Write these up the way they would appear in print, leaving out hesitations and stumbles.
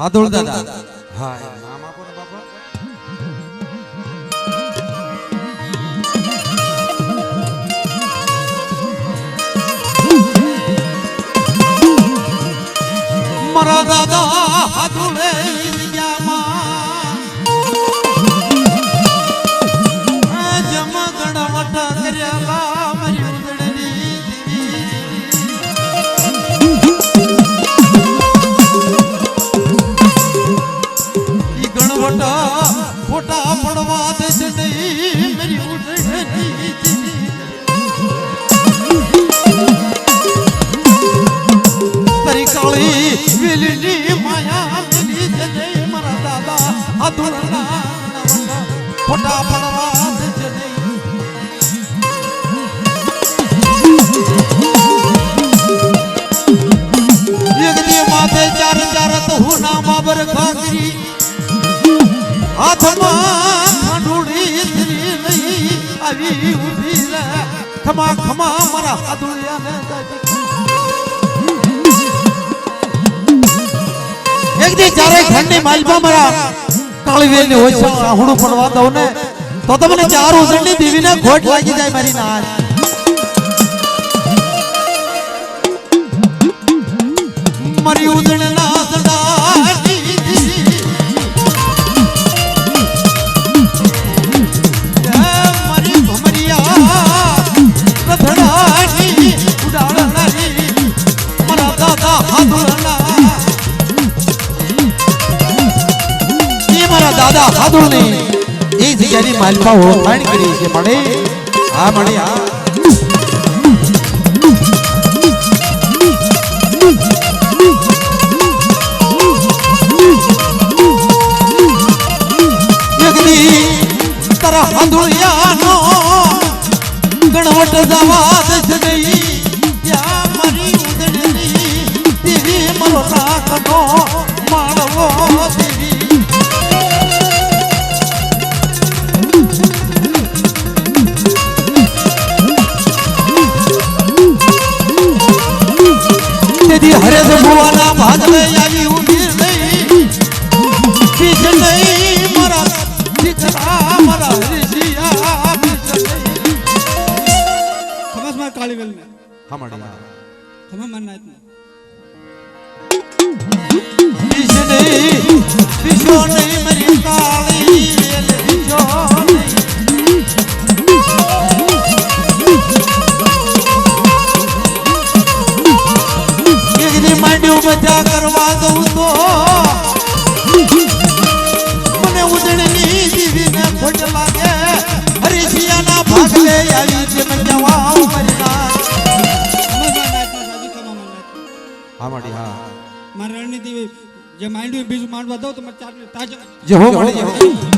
હાદોળ દાદા હા નામ આપો ને બાપા મારા દાદા હાદોળે જમા ગણવટા કર્યા મારી ઉદળની ફોટા પડવા દેશે નહીં મેરી ઉડણી તારી કાળી વેલીની માયા મેલી જજે મારા દાદા અધૂરના ફોટા પડવા દેશે નહીં એક દી માથે ચાર ચાર તો હું ના બાબર ખાગરી હાથમાં ખાંડુડી ધરી લઈ આવી ઉભી રે ખમા ખમા મારા હાદુળિયાને એક દી ચારે ખંડની માલમાં મારા કાળીવેલની હોય છે સાહુણું પડવા દઉં ને તો તમને ચાર ઉજળની દેવીને ખોટ લાગી જાય મારી નાચ મારી ઉજળના સડાની દાદા હાદુળની એ જગ્યાની માલપા ઓળખાણ કરી છે મળે હા મળે હા તારા હાદુળિયાનો ગણવટ જવા દેશ ગઈ ત્યાં મારી ઉદળની દેવી મારો નાકનો માળવો દેવી હરે ભગવાના ભાગલે આવી ઉભી નહીં બીજ નહીં મારા દીકરા મારા હરીશિયા બીજ નહીં ખમસ માર કાળીવેલ ને હમણા ખમસ માર નાત બીજ નહીં બીજો નહીં મારી કાળીવેલ બીજો મજા કરવા દઉં તો મને ઉજળની દીવીને ખોટ લાગે હરીશિયાના ભાગલે આવી છે મજાવા મરના હા માડી હા માર રણનીતિ જે માંડ્યું બીજું માંડવા દઉં તો મારે ચાર તાજ જે હો મળી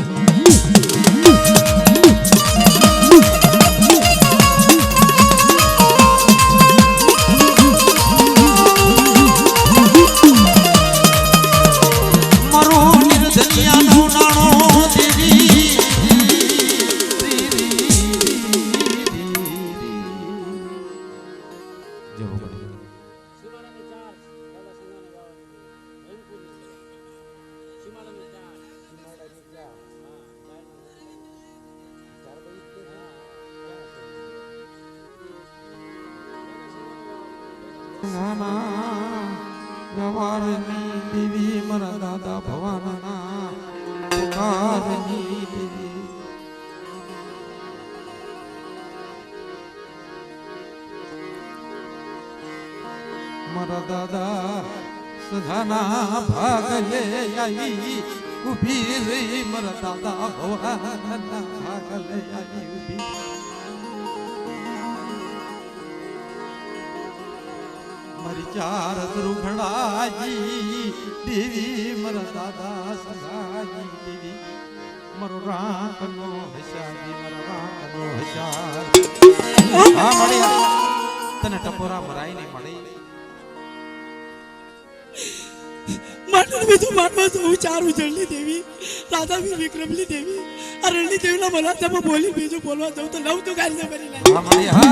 વ્યવહારની દેવી મારા દાદા ભવાના પુકારની દેવી મારા દાદા સદાના ભાગલે આવી ઉભી રહી મારા દાદા ભવાના ભાગલે આવી ઉભી મારી ચાર ધ્રુખડાજી દેવી મારા દાદા સગાજી દેવી મારો રાંકનો હસાજી મારા રાંકનો હસાર હા મળી તને ટપોરા મરાઈ નહીં મળી માનવ બીજું માનવા જવું ચાર ઉજળની દેવી રાધા બી વિક્રમની દેવી આ રણની દેવીના બોલાવતા બોલી બીજું બોલવા જવું તો લવ તો ગાડી કરી લે હા મળી હા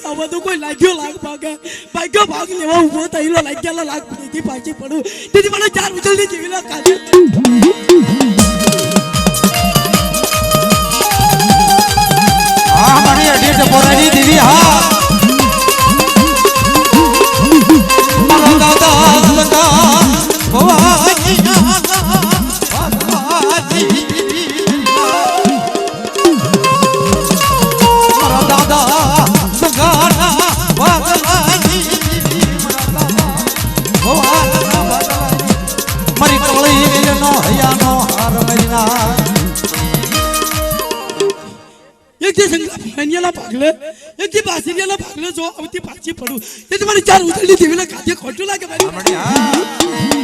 આવા તો કોઈ લાગ્યો લાગ ભાગ લેવા ઉભો થયેલો લાગ્યાલા લાગ પડી પાછી પડું તેથી મને ચાર ઉજળની જેવીલા કાજે હા મને અડીટ પોરાની દેવી હા મારા દાદા સંગા ભવાની મારા દાદા સંગા ભવાની મારી કળી નો હૈયાનો હાર મરીના એક જે સંગા ભણિયાલા ભાગલે એક જે બાસરિયાલા ભાગલે જો આવતી પાછી પડું તેથી મને ચાર ઉજળની દેવીલા કાજે ખોટું લાગે મારી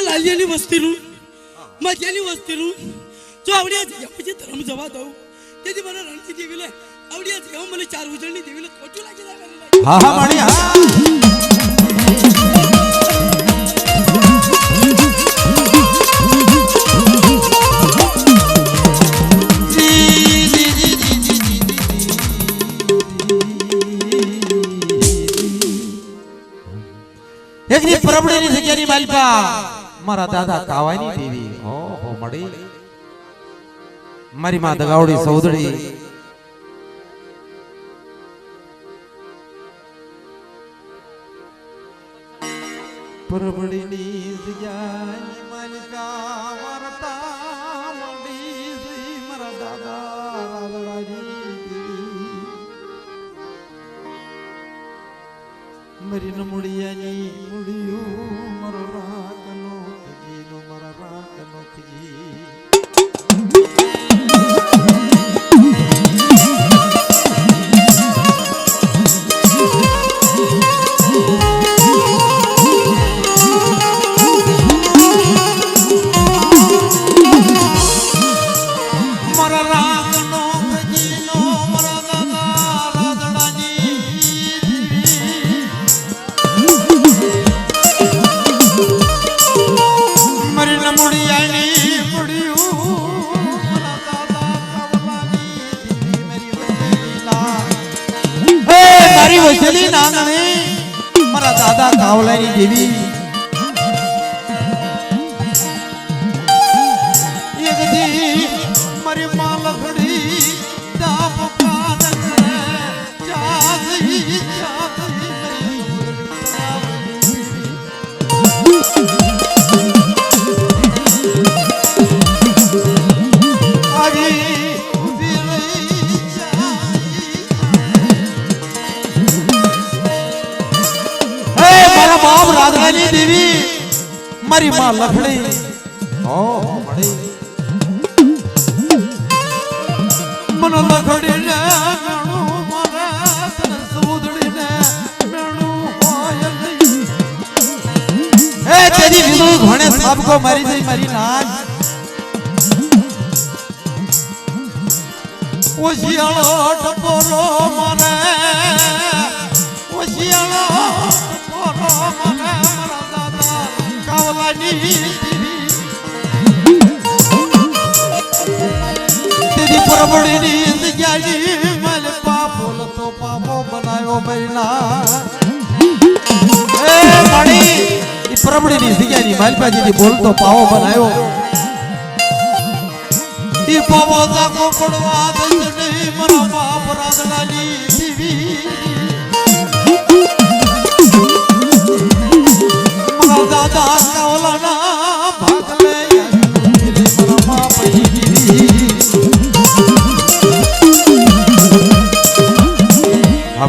લાલિયાની વસ્તીનું મજાની વસ્તીનું જો આવડ્યા જગ્યા પછી ધર્મ જવા દઉં તેથી મને રણજી દેવીલે આવડ્યા જગ્યા મને ચાર ઉજળની દેવીલે ખોટું લાગી જાય હા હા માણી હા એકની પરબડીની જગ્યાની માલપા મારા દાદા કાવાની દેવી ઓહો મળી મારી માં દગાવડી સૌદડી પરબડીની જગ્યાની માલપા વારતા મળી મારા દાદા રાધડાની દેવી મરી ન મુડિયાની મુડિયું મારો રાખનો તજીનો મારા રાખનો તજી મારા રાખનો તજીનો મારા દાદા રાધડાની મારી વસેલી નાંગણી મારા દાદા કાવલાની દેવી એક દી મારી માં લખડી દાપ પાદક ચાહી રાધરાની દેવી મારી માં લખડી ઓ મળી મન લખડી ને મેણું મારે તને સુધડી ને મેણું હોય નહીં હે તેરી વિદુ ઘણે સબકો મારી દઈ મારી નાગ ઓશિયાળો ટપોરો મારે ઓશિયાળો તેરી પરબડીની જગ્યાની મને પાપો તો પાપો બનાવ્યો મહિના એ મણી ઈ પરબડીની જગ્યાની માલપાજીની બોલતો પાવો બનાવ્યો ઈ પાવો જાકો પડવા દે નહીં મારા બાપ રાધડાની દેવી દાદા કાવલાના ભાગલે મારા બાપ હા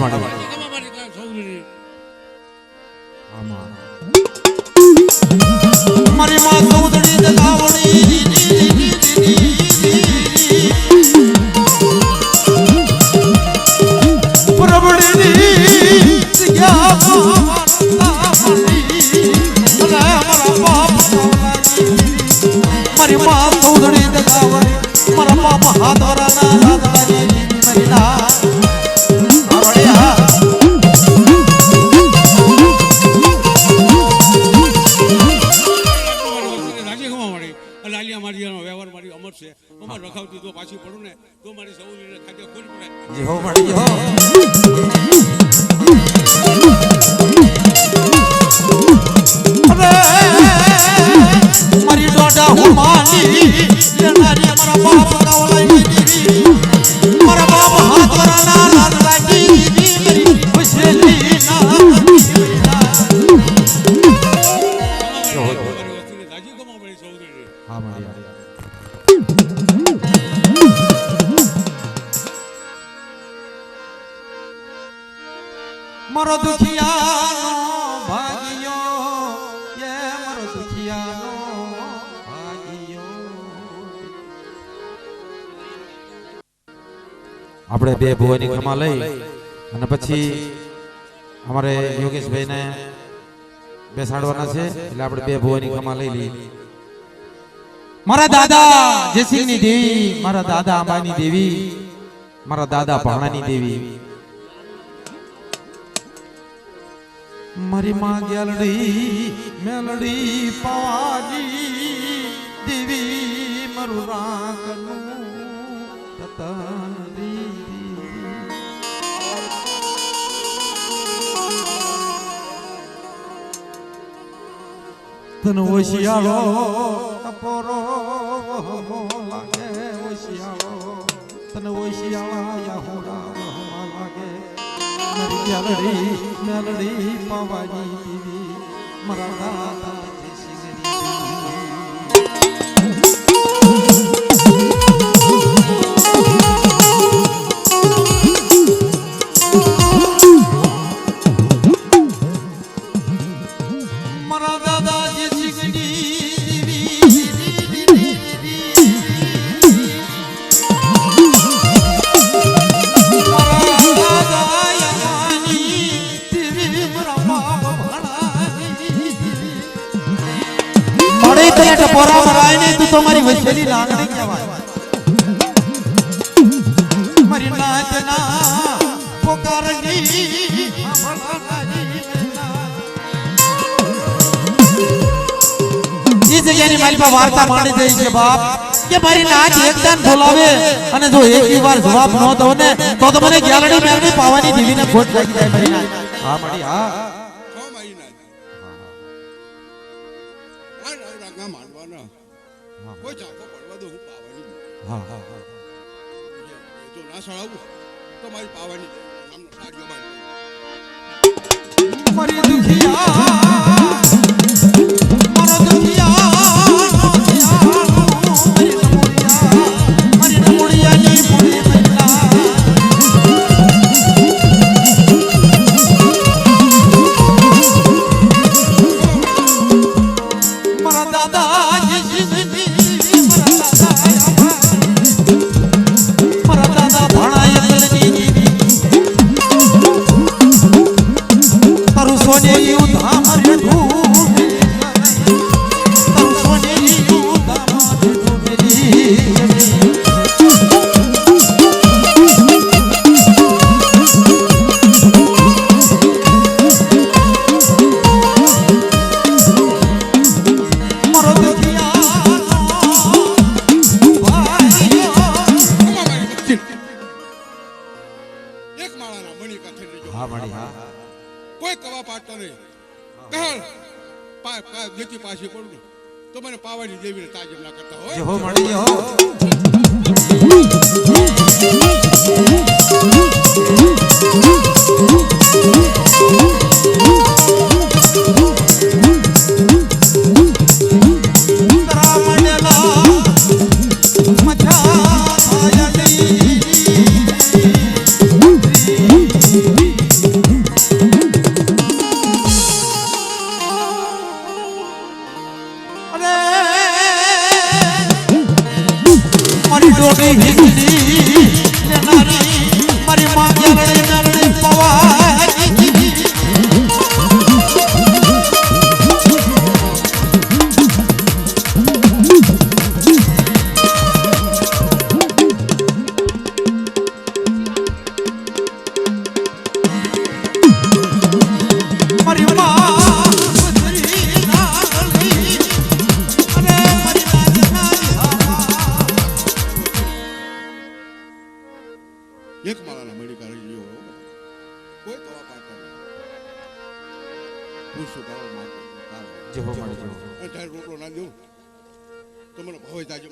તો મારી સૌરીને ખાતે ખોરી પડે. જે હો મળી જે હો મારી ડોડા હું માની લેનારી મારા બાપ કાવલાઈ દેવી મારા બાપ હાથ વરાના લાલ લાગી દેવી મારી ખુશેલી ના મારી વસ્તુને દાજી ગમો મારી સૌરીને. હા મારી મારો દુખિયાનો ભાગ્યો એ મારો દુખિયાનો ભાગ્યો આપણે બે ભુવાની ખમા લઈ અને પછી અમારે યોગેશભાઈને બેસાડવાના છે એટલે આપણે બે ભુવાની ખમા લઈ લઈએ. મારા દાદા જયસિંહની દેવી મારા દાદા અંબાની દેવી મારા દાદા ભાણાની દેવી મારી માં ગેલડી મેલડી પવાજી દેવી મારું રાગનું તતરી તન ઓશિયાળો ટપોરો વહમો લાગે ઓશિયાળો તન ઓશિયાળા યાહોડા વહમા લાગે મારી ગેલડી મેલડી પવાજી દેવી મારા દાદા જયસિંહની મારા દાદા જયસિંહની દેવી મારા દાદા યમાની દેવી મારા બાપ ભણાની મળે તો ટપોરા મરાય ને તું તો મારી વસેલી લાગણી કહેવાય મારી નાચના પોકારની इस जगह मारी पर वार्ता मानी दे के बाप के मारी नाच एकदम बोलावे અને જો એક ही बार जवाब न दो ने तो મને ગેલડી મેલડી પાવાની દેવી ને ખોટ લાગી જાય મારી નાચ હા મારી હા હો મારી ના આ રાગા માંડવાના કોઈ ચાકો પડવા દો હું પાવાની. હા હા જો ના સળાવું તો મારી પાવાની નામનો સાડિયો મારી મારી દુખિયા મારો દુખિયા મારી નમુડિયા ની પૂરી મૈલા મારા દાદા જયસિંહની મારા દાદા ભાણાય દલની તારું સોનેરી ઉધામ રેઠું તારું સોનેરી ઉધામ રેઠું મેરી મારો દુખિયાનો ભાઈઓ એક માળાના મણી કાથે લેજો. હા મારી હા કોઈ કવા પાડતો નહીં. કહળ જેથી પાછી પડું તો મને પાવાની દેવીને તાજબ ના કરતા જે હોય. હો મળી જે હો તરા મંડલા મજા થાયલી અરે મારી ડોડી હિંગની એક માળાના મળી કરી ગયો કોઈ કવા પાટો પૂછું કાવ માતો જેવો મળે જેવો ત્યારે રોટલો ના દઉં તો મને ભવે જાજો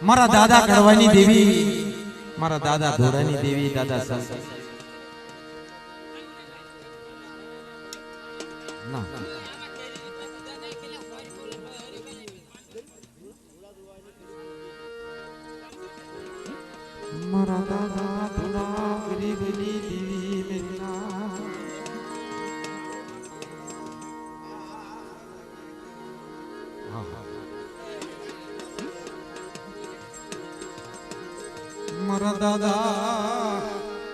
મારા દાદા કડવાની દેવી, મારા દાદા ધોરાની દેવી, દાદા સંત ના મારા દાદા ધોરા ગરીબની દેવી મેના મારા દાદા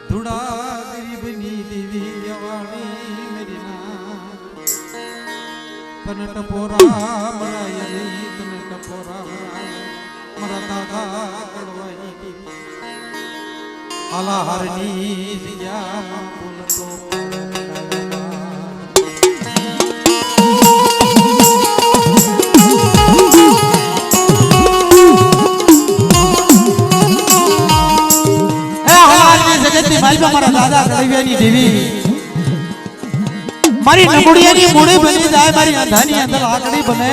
ધુડા ગરીબની દેવી યવાણી મેરીના તને ટપોરા મળાય નહીં, તને ટપોરા મળાય મારા દાદા કડવાની દેવી આલાહારની જગ્યામાં બોલતો મારા દાદા કડવિયાની દેવી મારી નબુડિયાની મૂડી બની જાય, મારી આંધાની અંદર આકડી બને,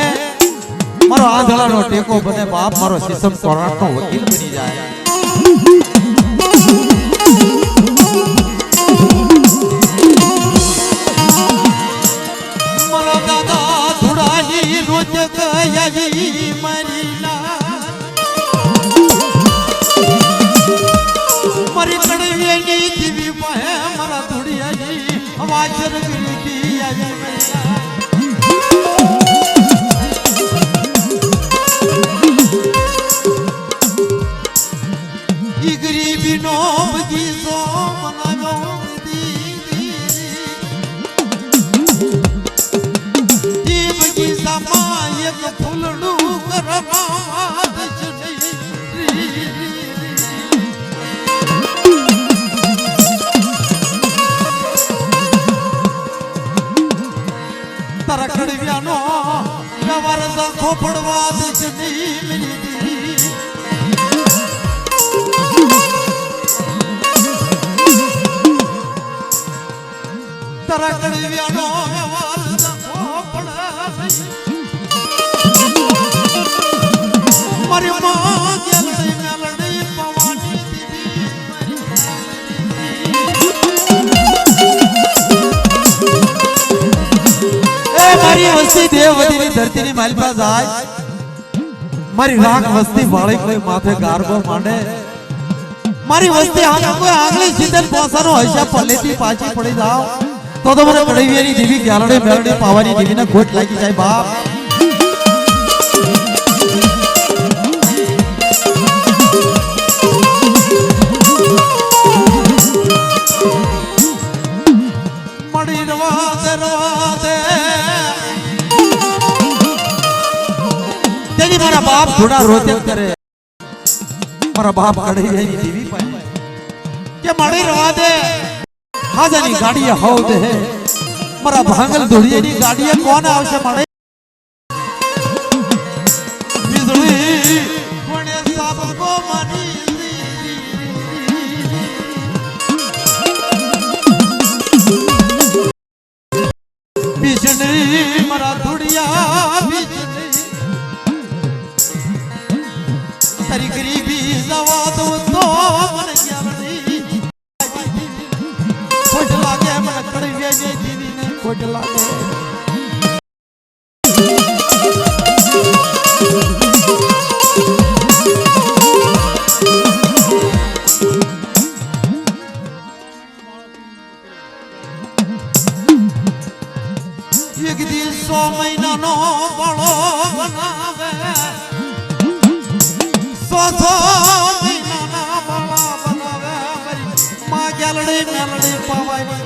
મારો આંધળાનો ટેકો બને, બાપ મારો સિસમ કોરાટનો વકીલ બની જાય. મારો દાદા ધુડાની રોજ કયાવી મારી મારી કડવિયાની દેવી પાસે મારા ધુડિયાની વાચર ગરીબી આવી મૈયા ઈ ગરીબીનો બગીચો બનાવ્યો ઈ બગીચામાં એક ફૂલડું કરવા તારા કડવિયાનો વ્યવહાર ઝાંખો પડવા દેશ નહીં મિલી તારા કડવિયાનો વ્યવહાર ઝાંખો પડે મારી માં ગેલડી મેલડી પવાની મારી વસ્તી દેવવતીની ધરતીની માલિપા જાય, મારી રાખ વસ્તી વાળી કોઈ માથે ગારબો માંડે, મારી વસ્તી આંગળ કોઈ આંગળી સિંધન પોસાનો હૈસા પલ્લેથી પાછી પડી જાવ તો મને કડવિયાની દેવી ગ્યાલડે મેલડી પાવાની દેવીને ખોટ લાગી જાય બાપ. મળી રવા દે તેની મારા બાપ થોડા રોચક કરે, મારા બાપ કડવિયાની દેવી પાસે કે મળી રવા દે હાજાની ગાડીએ હોવ દે, મારા ભાંગલ ધોળિયાની ગાડીએ કોણ આવશે મળે વીજળી કોણે સાબકો માની બીજળી મારા ધોળિયા બીજળી તારી ગરીબી જવા દો તો મને ગ્યાલડી ખોટ લાગે, મને કડવિયાની દેવીને ખોટ લાગે. એક દિવસ 100 મહિનાનો બાળો બનાવે, 100 મહિનાના બાળા બનાવે, માં ગ્યાલડી મેલડી પાવાની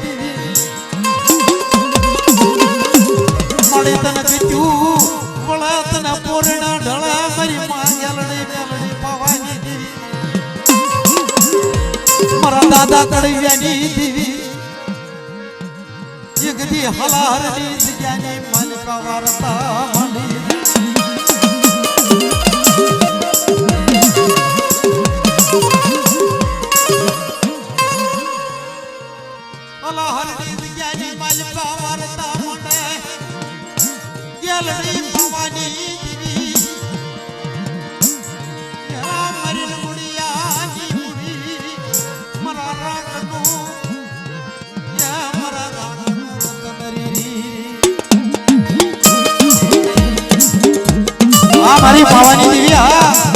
મળી તને પીટ્યું વળા તને પોરણા ઢળા મારી માં ગ્યાલડી દાદા તળિયાની દેવી જગદી હલારની જગ્યાની માલિકા વાર્તા મળી હલારની જગ્યાની માલિકા વાર્તા મળે ગેલડી ભવાની દેવી મરી મુડિયાની દેવી મરા રાખનું મારી પાવાની દેવી હા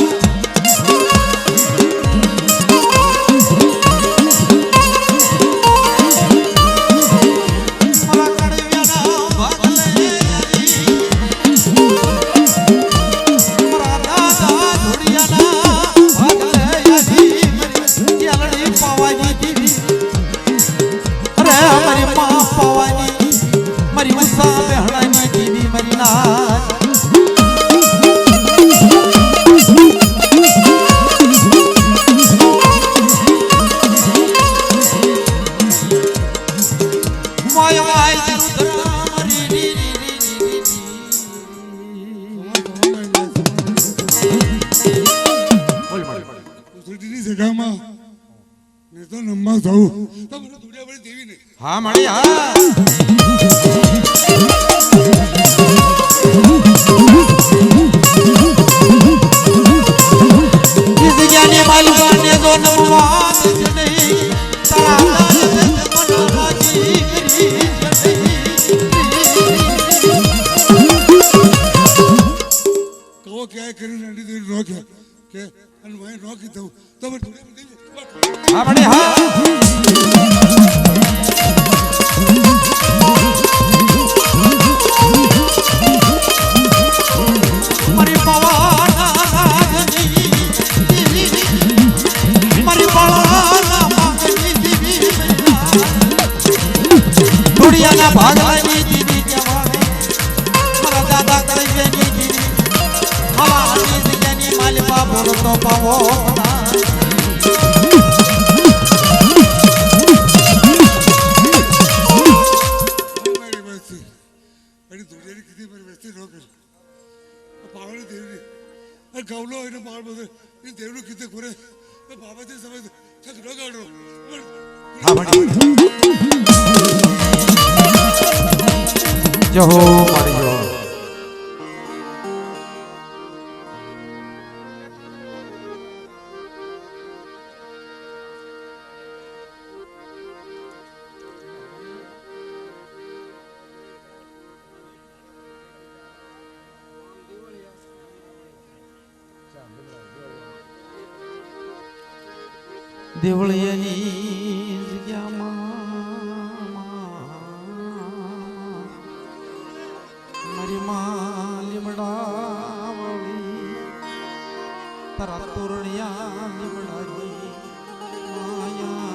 હા મળી હા જગ્યાની માલિકાને જો નમવાદ જ નહીં તારા મનોરાજી કરી કહો ક્યાંય કરીને અંડી દેવી રોક્યા કે અને ભાઈ રોકી દઉં તમે હા મળી હા ભાગવાની દીદી જવાને મારા દાદા તળિયાની દીદી હવાની જગ્યાની માલિકા બોલતો પાવો મારી બસ્તી અરે દુનિયાની કીધી મારી બસ્તી નો કર પાવડી દેવી અરે ગવલો એને પાવડ બધે એ દેવનું કીધે ઘરે બાબાજી સમજ છક નો ગાડો હા બડી જહો મારી જો દેવળિયાની જગ્યામાં મારી માં લીમડાવાળી તારા તોરણિયા લીમડાની માયા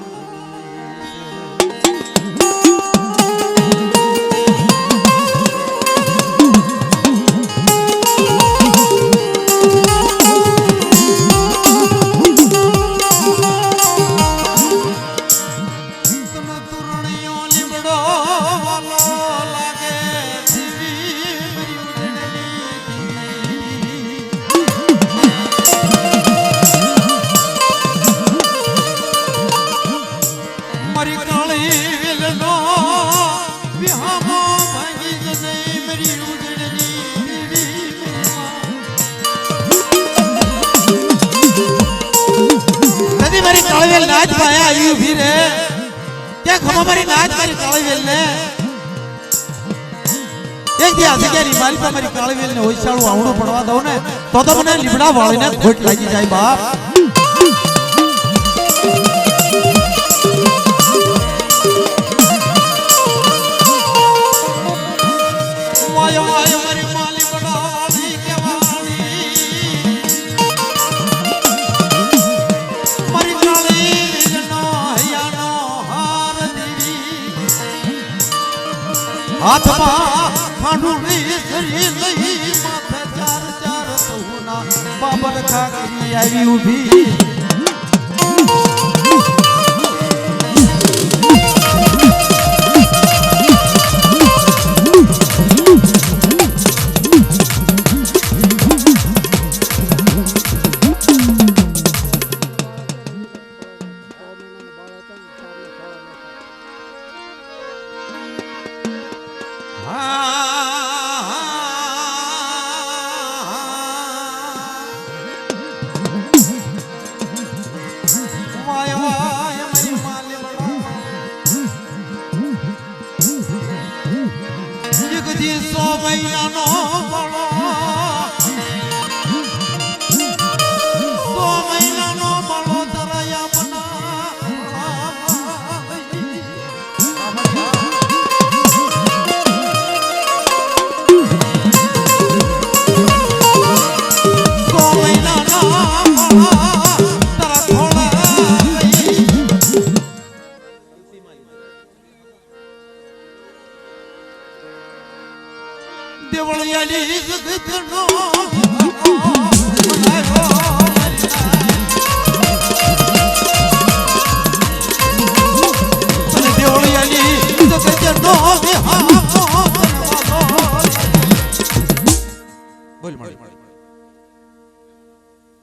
नाच पाया आयु भी रे क्या खमा मारी नाच मारी काळवेल ने एक दी आसे के मारी पर मारी काळवेल ने होईसाळू आवडो પડવા દઉં ને તો મને લીબડા વાળીને ખોટ લાગી જાય બાપ વાયો વાયો મારી માલી બડા વાળી કે વાળી મારી કાળી નો હૈયાનો હાર દેવી હાથમાં ખાંડુડી સરી લઈ માથે ચાર ચાર સહુના બાબર ખાગી આવી ઊભી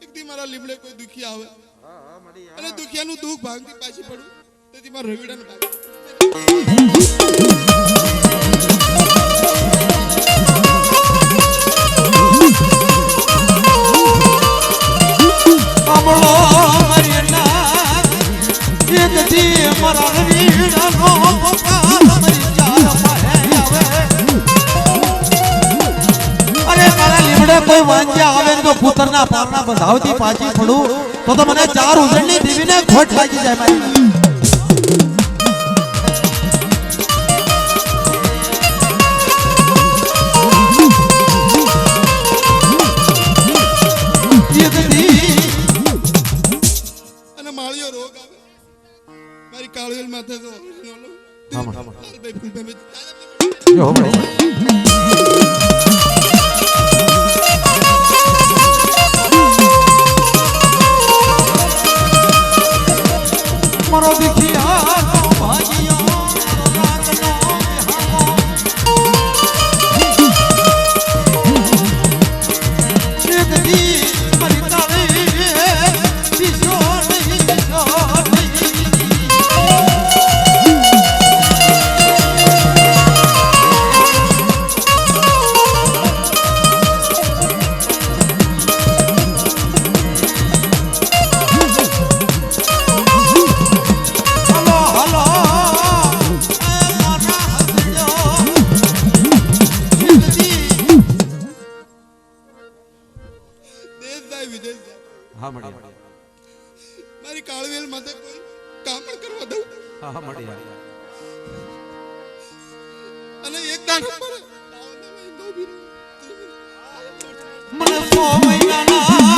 એક દી મારા લીમડે કોઈ દુખી આવે અને દુખિયાનું દુઃખ ભાંગતી પાછી પડું તેથી મારા રવિડાને ભાગ સાંભળો મારી નાથ, એક દી મારા રવિડાનો પોકાર મારી ચાર પાસે આવે. અરે મારા લીમડે કોઈ વાંજ્યા આવે ને તો પુત્રના પારના બંધાવતી પાછી પડું તો મને ચાર ઉજળની દેવીને ખોટ લાગી જાય મારી. અને માળિયો રોગ આવે મારી કાળવેલ માથે તો ભાઈ ફૂલભાઈ મારો દીકિયા ભાગ્યો રાતનો એક દી મારી તાળી દિશો નહીં દિશો હા મળી મારી કાળવેલ માથે કોઈ કામ ન કરવા દઉં હા મળી અને એક દાડો પર મને 100 મહિનાના